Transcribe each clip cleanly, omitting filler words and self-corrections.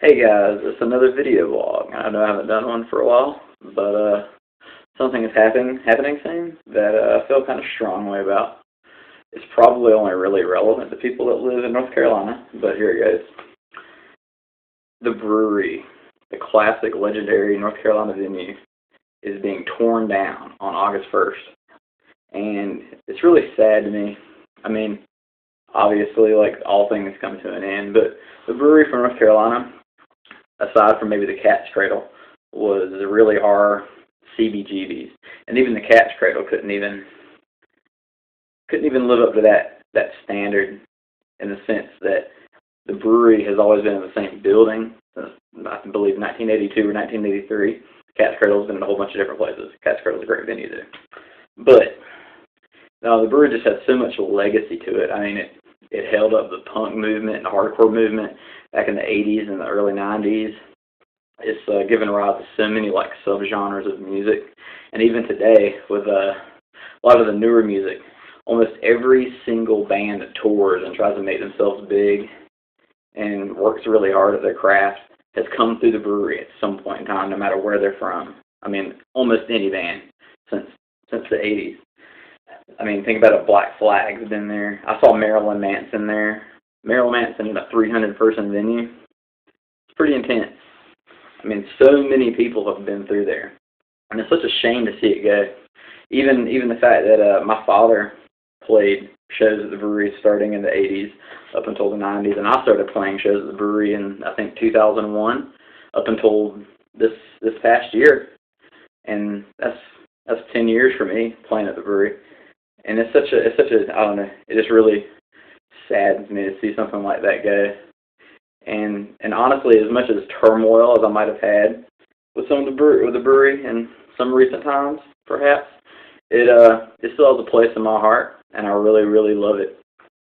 Hey guys, it's another video vlog. I know I haven't done one for a while, but something is happening soon that I feel kind of strongly about. It's probably only really relevant to people that live in North Carolina, but here it goes. The Brewery, the classic, legendary North Carolina venue, is being torn down on August 1st. And it's really sad to me. I mean, obviously, like all things come to an end, but the Brewery from North Carolina, aside from maybe the Cat's Cradle, was really our CBGBs. And even the Cat's Cradle couldn't even live up to that standard, in the sense that the Brewery has always been in the same building since, I believe, 1982 or 1983. Cat's Cradle's been in a whole bunch of different places. Cat's Cradle's a great venue too. But no, the Brewery just has so much legacy to it. I mean, it held up the punk movement and the hardcore movement back in the 80s and the early 90s. It's given rise to so many like subgenres of music, and even today with a lot of the newer music, almost every single band that tours and tries to make themselves big and works really hard at their craft has come through the Brewery at some point in time, no matter where they're from. I mean, almost any band since the 80s. I mean, think about it. Black Flag's been there. I saw Marilyn Manson there. Marilyn Manson in a 300-person venue. It's pretty intense. I mean, so many people have been through there, and it's such a shame to see it go. Even the fact that my father played shows at the Brewery starting in the 80s up until the 90s, and I started playing shows at the Brewery in, I think, 2001 up until this past year, and that's 10 years for me playing at the Brewery. And it's such a I don't know, it just really saddens me to see something like that go. And honestly, as much as turmoil as I might have had with some of the brewery in some recent times, perhaps, it still has a place in my heart, and I really, really love it.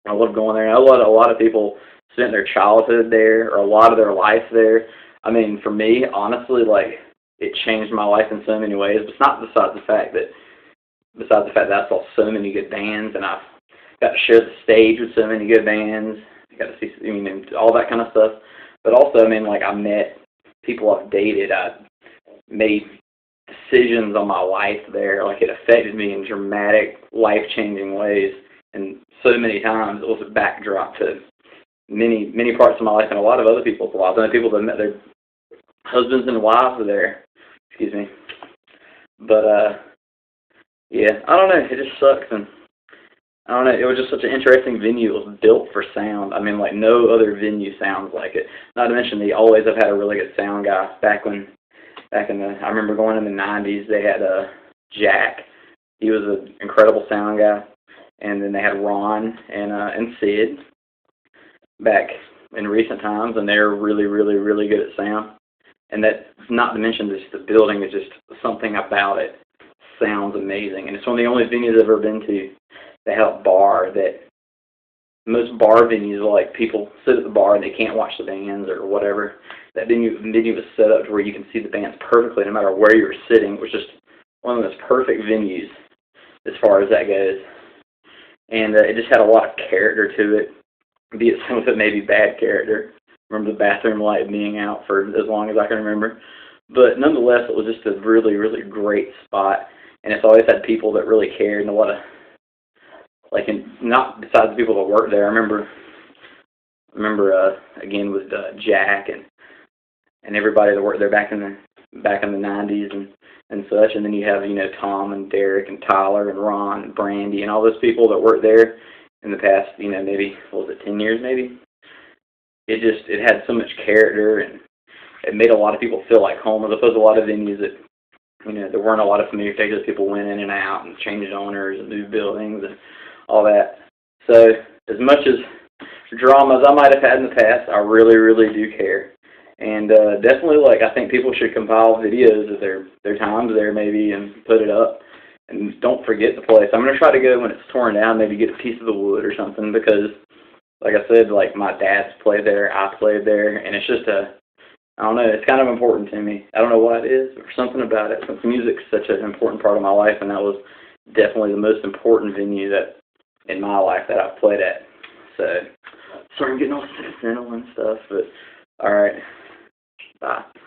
I love going there. And a lot of people spent their childhood there, or a lot of their life there. I mean, for me, honestly, like, it changed my life in so many ways, but it's not besides the fact that I saw so many good bands, and I've got to share the stage with so many good bands. I got to see, I mean, all that kind of stuff. But also, I mean, like, I met people I've dated. I made decisions on my life there. Like, it affected me in dramatic, life-changing ways. And so many times it was a backdrop to many, many parts of my life and a lot of other people's lives. And people that met their husbands and wives there. Excuse me. But, yeah, I don't know. It just sucks, and I don't know. It was just such an interesting venue. It was built for sound. I mean, like, no other venue sounds like it. Not to mention, they always have had a really good sound guy. I remember going in the 90s. They had Jack. He was an incredible sound guy, and then they had Ron and Sid back in recent times, and they're really, really, really good at sound. And that, not to mention, just the building is just something about it. Sounds amazing, and it's one of the only venues I've ever been to that have a bar. That most bar venues, like, people sit at the bar and they can't watch the bands or whatever. That venue was set up to where you can see the bands perfectly no matter where you were sitting. It was just one of the most perfect venues as far as that goes, and it just had a lot of character to it, be it some of it maybe bad character. I remember the bathroom light being out for as long as I can remember, but nonetheless, it was just a really, really great spot. And it's always had people that really cared, and a lot of, like, not besides the people that worked there. I remember again with Jack and everybody that worked there back in the 90s and such. And then you have, you know, Tom and Derek and Tyler and Ron and Brandy and all those people that worked there in the past, you know, maybe, what was it, 10 years maybe? It had so much character, and it made a lot of people feel like home, as opposed to a lot of venues that, you know, there weren't a lot of familiar faces. People went in and out and changed owners and moved buildings and all that. So as much as drama as I might have had in the past, I really, really do care. And definitely, like, I think people should compile videos of their times there maybe and put it up. And don't forget the place. I'm going to try to go when it's torn down, maybe get a piece of the wood or something, because, like I said, like, my dad's played there, I played there, and it's just I don't know, it's kind of important to me. I don't know what it is, but something about it. Since music's such an important part of my life, and that was definitely the most important venue that in my life that I've played at. So, sorry I'm getting all sentimental and stuff, but alright. Bye.